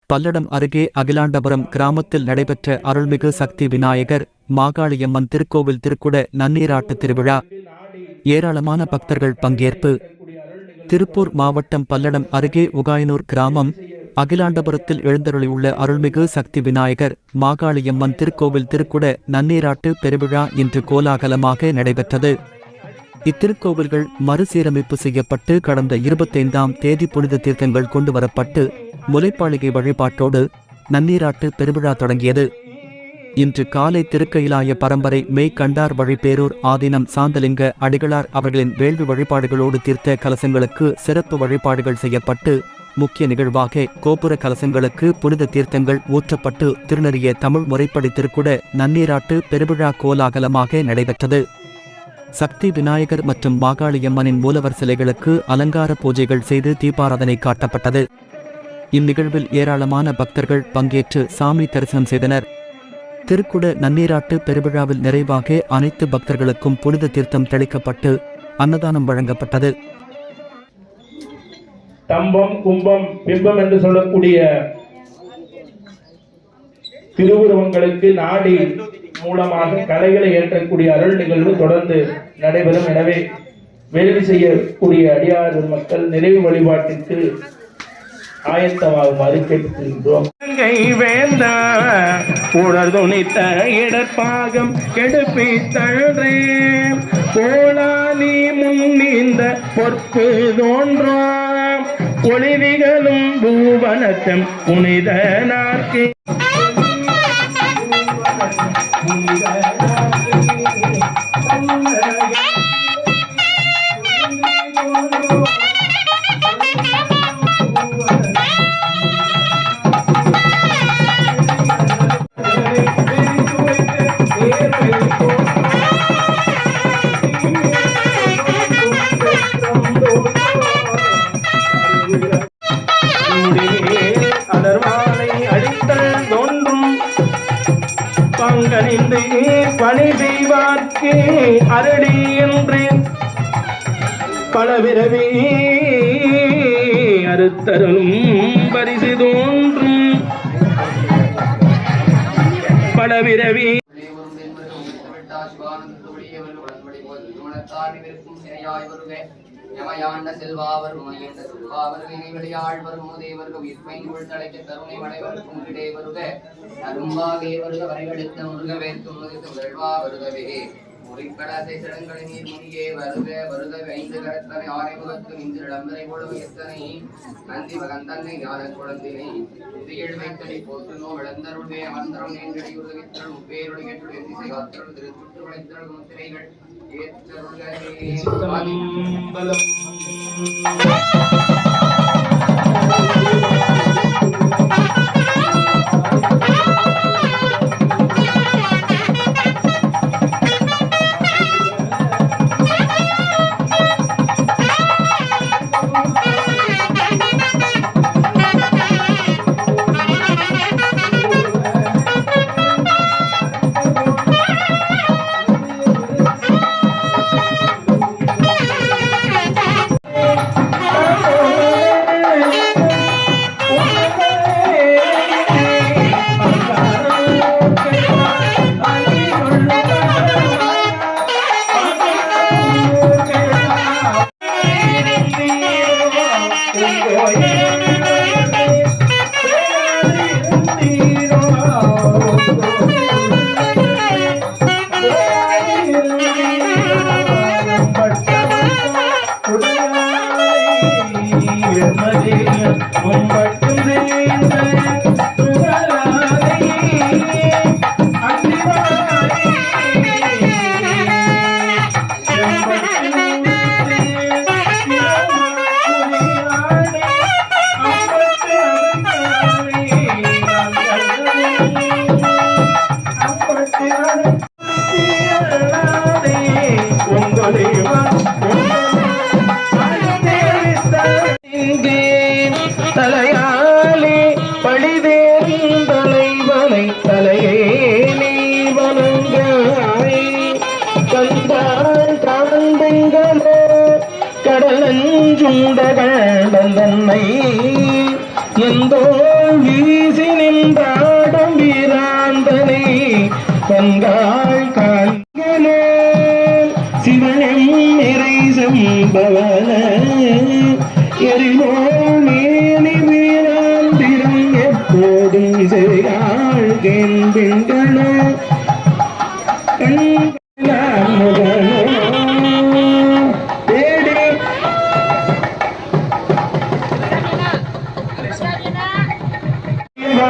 பல்லடம் அருகே அகிலாண்டபுரம் கிராமத்தில் நடைபெற்ற அருள்மிகு சக்தி விநாயகர் மாகாளியம்மன் திருக்கோவில் திருக்குட நன்னீராட்டு திருவிழா. ஏராளமான பக்தர்கள் பங்கேற்பு. திருப்பூர் மாவட்டம் பல்லடம் அருகே உகாயனூர் கிராமம் அகிலாண்டபுரத்தில் எழுந்தருளியுள்ள அருள்மிகு சக்தி விநாயகர் மாகாளியம்மன் திருக்கோவில் திருக்குட நன்னீராட்டு பெருவிழா இன்று கோலாகலமாக நடைபெற்றது. இத்திருக்கோவில்கள் மறுசீரமைப்பு செய்யப்பட்டு கடந்த 25ஆம் தேதி புனித தீர்த்தங்கள் கொண்டுவரப்பட்டு முலைப்பாளிகை வழிபாட்டோடு நன்னீராட்டு பெருவிழா தொடங்கியது. இன்று காலை திருக்கயிலாய பரம்பரை மெய்கண்டார் வழிபேரூர் ஆதீனம் சாந்தலிங்க அடிகளார் அவர்களின் வேள்வி வழிபாடுகளோடு தீர்த்த கலசங்களுக்கு சிறப்பு வழிபாடுகள் செய்யப்பட்டு முக்கிய நிகழ்வாக கோபுர கலசங்களுக்கு புனித தீர்த்தங்கள் ஊற்றப்பட்டு திருநெறிய தமிழ் முறைப்படி திருக்குட நன்னீராட்டு பெருவிழா கோலாகலமாக நடைபெற்றது. சக்தி விநாயகர் மற்றும் மாகாளியம்மனின் மூலவர் சிலைகளுக்கு அலங்கார பூஜைகள் செய்து தீபாராதனை காட்டப்பட்டது. இந்நிகழ்வில் ஏராளமான பக்தர்கள் பங்கேற்று சாமி தரிசனம் செய்தனர். திருக்குட நன்னீராட்டு பெருவிழாவில் நிறைவாக அனைத்து பக்தர்களுக்கும் புனித தீர்த்தம் தெளிக்கப்பட்டு அன்னதானம் வழங்கப்பட்டது. தம்பம் கும்பம் பிம்பம் என்று சொல்லக்கூடிய திருவுருவங்களுக்கு நாடி மூலமாக கலைகளை ஏற்றக்கூடிய அருள் நிகழ்வு தொடர்ந்து நடைபெறும். எனவே வேள்வி செய்யக்கூடிய அடியார் மக்கள் நிறைவு வழிபாட்டிற்கு ஆயத்தமாகுமாறு கேட்டுக்கொள்கின்றோம். உணர்துணித்த இடர்பாகம் கெடுப்பித்தழே போலானி முன்னிந்த பொற்கு தோன்றாம் ஒளிவிகளும் பூவனத்தம் புனித நாற்கே பங்கனிந்து பணி செய்வார்க்கு அரடி என்று பலவிரவி அறுத்தருளும் பரிசு தோன்றும் பலவிரவி யமயாண்ட செல்வாவர் உமையண்ட செல்வாவர் வினைவழியாழ்வர் மூதேவர்க உயிர்ப்பைங்குள் தலைக்க கருணை மடைவர் கும்பிடே வருக அரும்பாகே வருக வரைவெடுத்த முருக வேற்று முருக வெள்வா வருகவே முறிக்கடத்தை சடங்களை நீர் முனியே வருக வருக ஐந்து கடத்தனை ஆணைமுகத்து இன்று இளம்பரை போல எத்தனை நந்தி மகந்தன்னை ஞான குழந்தினை தியழ் வைத்தடி போற்றுனோ விளந்தருடைய அமர்ந்தரும் நேன்றடி உதவித்தல் முப்பேருடைய ஏற்று எந்திசை காத்தருள் திருச்சுற்று வளைத்தருள் முத்திரைகள் தலையாலே பழிதேறும் தலைவனை தலையே நீ வணங்காய் கந்தாள் காண்பெங்களோ கடலஞ்சூடகண்டன்னை எந்தோ வீசி நின்றாடும் வீராந்தனை கண்காள் காண்களே சிவனம் நிறை சம்பவன எரிவோள் மேனி வீராந்திரம் எப்போதும் செய்யாள் பெண்களோ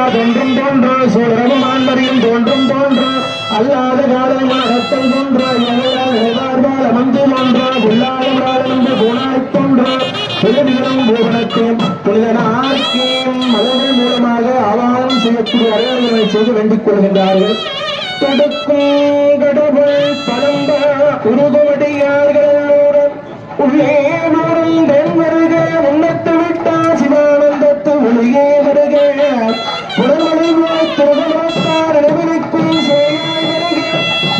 தோன்றும் தோன்ற சோழரும் ஆண்பரையும் தோன்றும் தோன்ற அல்லாத காலமானத்தல் தோன்ற அமர்ந்து தோன்ற உள்ளாத போனாய் தோன்ற புலவிகளும் பூவனத்தை புனிதனார்க்கையும் மதங்கள் மூலமாக ஆவாகம் செய்யக்கூடிய அடையாளங்களை செய்து வேண்டிக் கொள்கின்றார்கள். தொடுக்கும் கடவுள் பலம்ப உருகுமடியார்களுடன் உள்ளே நூறும் தென் வருக உன்னத்து விட்டா சிவானந்தத்து ஒளியே வருக புறமொழி திருமணத்தார் நினைவிக்கும் சேயாய் வருக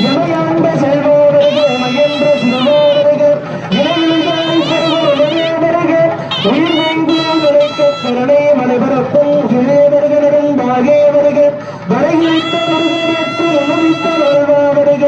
எமையாண்ட செல்வோ வருக மகேந்திர சிவமோ வருக இணைவில்காய் செல்வமே வருக உயிர் வேங்கியும் விளைக்க கருணை மலைபரப்பும் கிழே வருக நெரும்பாகே வருக வரையித்த முருகனுக்கு உணவித்த வருவா வருக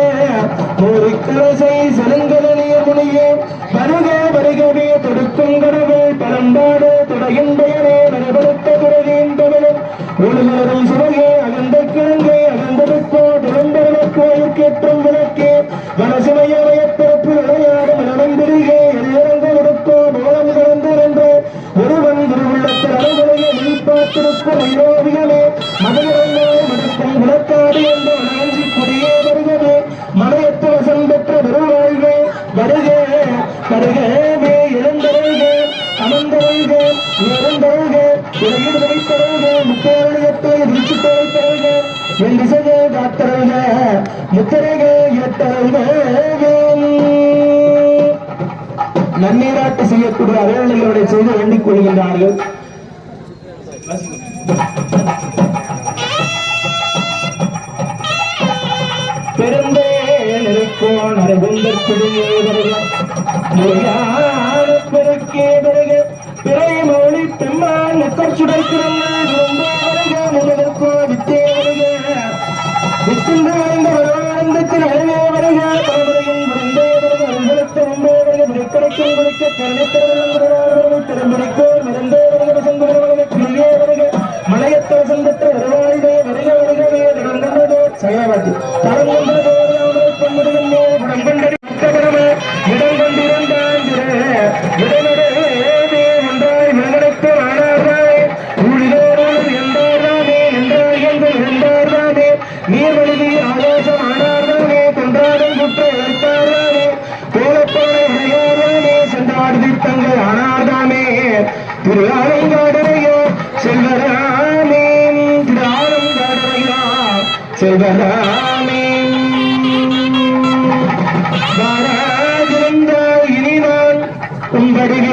மூரிக்கரசை செலுங்கலிய முனியே வருக வருகவே தொடுக்கும் கடவுள் பரம்பாடு துறையின் பெயரே வரபடுத்த துறையின் தமிழும் ஒழுங்கரும் சுவையே அகந்த கிழங்கை அகந்ததுக்கோ திரும்பெருமக்கோயில் கேற்றும் விளக்கே வனசுமைய வயப்பிறப்பு விளையாடும் நடந்திருகே எதிரங்க கொடுக்கோ போலம் கலந்திருந்த ஒருவன் திருவுள்ளத்தில் அறவுடைய வெளிப்பாட்டிருக்கும் ஐரோவியமே மதுரங்காய் மடுக்கும் விளக்காடு என்ற வனஞ்சி குடியே வருகவே மலையத்து வசம் பெற்ற பெருவாழ்வே வருக வருகவே எழுந்தருக அமர்ந்தருக நிறந்தருக உலகில் வைத்தருக முத்தேரணியத்தை விரிச்சு தருக என் திசையை காத்தருக முத்தருக எட்டருக நன்னீராட்டு செய்யக்கூடிய அறையாளர்களுடைய செய்து வேண்டிக் கொள்கின்றார்கள். பெருந்தேன் அரகுந்தற்பிடியே வருக முறையான பெருக்கே வருக பிறை மொழி பெம்மான் முக்கர் சுடைக்கிறங்க வருக முதற்கோ வித்தே வருக வித்தின் வாழ்ந்த வருவானந்தத்தில் அழகே வருக பரவரையும் விருந்தே வருக அருள்களுக்கு முன்பே வருக விரைக்கடைக்கும் கொடுக்க கருணைத்திறவர்கள் திறம்படிக்கோ மிருந்தே வருக வசங்குவர்கள் கிளியே வருக மலையத்த வசந்தற்ற வருவாழ்வே வருக வருகவே நடந்ததோ சயவாதி தரங்கொண்டதோ பொன்முடிவன்னே உடம்பண்டடி முத்தகரமே இடம் கொண்டிருந்தான் இடனடே ஒன்றாய் விலகடைத்து ஆனார்தானே ஊழிதோடு என்றார்தானே என்றார் என்று இருந்தார்தானே நீர் வழுதி ஆவேசம் ஆனார்தானே கொன்றாடும் குற்ற எடுத்தார்தானே கோலப்பானை உடையார்தானே சென்றாடுதி தங்கள் ஆனார்தானே திரு ஆலங்காடரையோ செல்வராமே திரு ஆலங்காடரையா செல்வராமே இனி நான் உங்களில்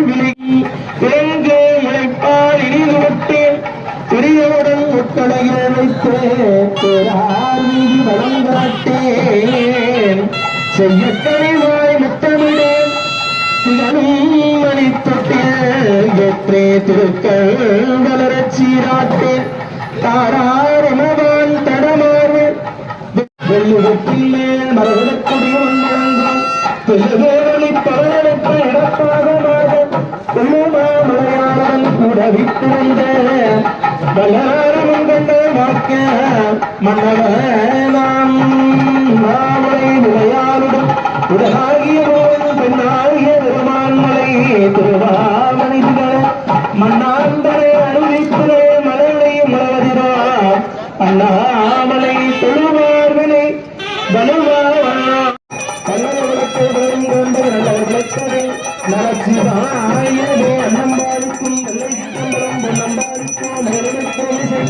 விலகி இறங்கு முளைப்பால் இனி நுட்டேன் பெரியவுடன் முத்தலையில் வைத்தேன் வழங்காட்டேன் செய்யக்கழிவாய் முத்தமிடேன் திகழும் மணி தொட்டில் ஏற்றே திருக்கள் வளரச் சீராட்டேன் தாராரமவான் தடமார்வேன் வெள்ளுவத்தின் மேல் மரகக்கூடிய வழங்கும் தெல்லுவேரணி பரவலுக்கு இடப்பாகமாக மலையாளன் கூட விட்டிருந்த வல்லாரம் கண்ட வாக்க மன்னவனாம் மாமலை விளையாளுடன் உடலாகிய போது பெண்ணாகிய பெருமான்மலை திருவாமணிகள் மன்னாந்தரை அறிவித்திலே மலையை மலவதிரா அண்ணாமலை தொழுவார்வினை வலுவாவண்ணா நலச்சிவாயவே அன்னம்பாளிக்கும் வெள்ளை சித்தம்பரம் பொன்னம்பாளிக்கும் மகளிருக்கும் இசை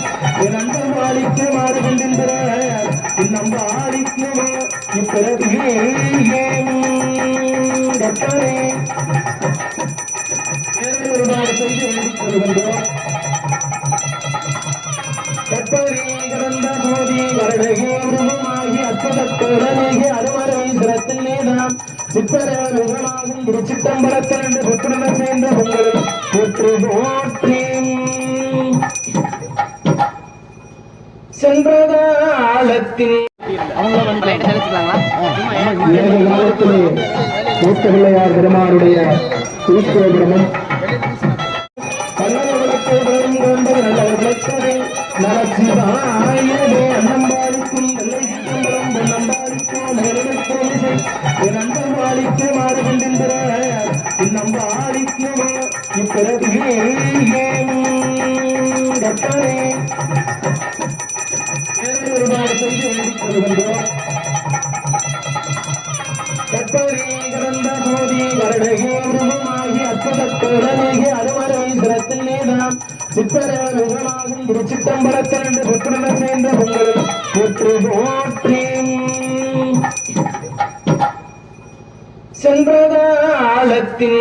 என் அன்பம்பாளிக்கு மாறுகின்ற இந்நம்பாளிக்குமா இப்பிறவியே கட்டளை ஒருபாடு செய்து வேண்டிக் கொள்கின்றோம். கட்டளை கடந்த போதி வருடகே உருவமாகி அற்புதத்தோடனேகி அருமறை சிரத்திலே நாம் சித்தர விதமாகும் திருச்சிட்டம்பலத்தில் என்று புத்திரன சேர்ந்த உங்களை போற்றி போற்றி காலத்தின் லைட்டை தெளிச்சுக்கலாங்களா? ஏக காலத்திலே மூத்த பிள்ளையார் பெருமானுடைய திருக்கோபுரமும் நல்லவர்களுக்கு வரும் கொண்டது நல்லவர்களுக்கு நலச்சிவாயவே அன்னம்பாளிக்கும் நல்லை சிற்றம்பலம் பொன்னம்பாளிக்கும் நேரடிக்கும் இசை என் அன்பம்பாளிக்கு மாறு கொண்டிருக்கிற இந்நம்பாளிக்கும் இப்பிறவியே கட்டளை ஏறுபாடு செய்து வேண்டிக் கொள்கின்றோம். கட்டளை கிடந்த மோதி வருடகே உருவமாகி அற்புதத்தோடனேகி அருமறை சிரத்தில் நீதாம் சித்தரமாகும் திருச்சிட்டம்பலத்தில் என்று பெற்றுடன் சேர்ந்த உங்களை போற்றி போற்றி சென்றதாளத்தின்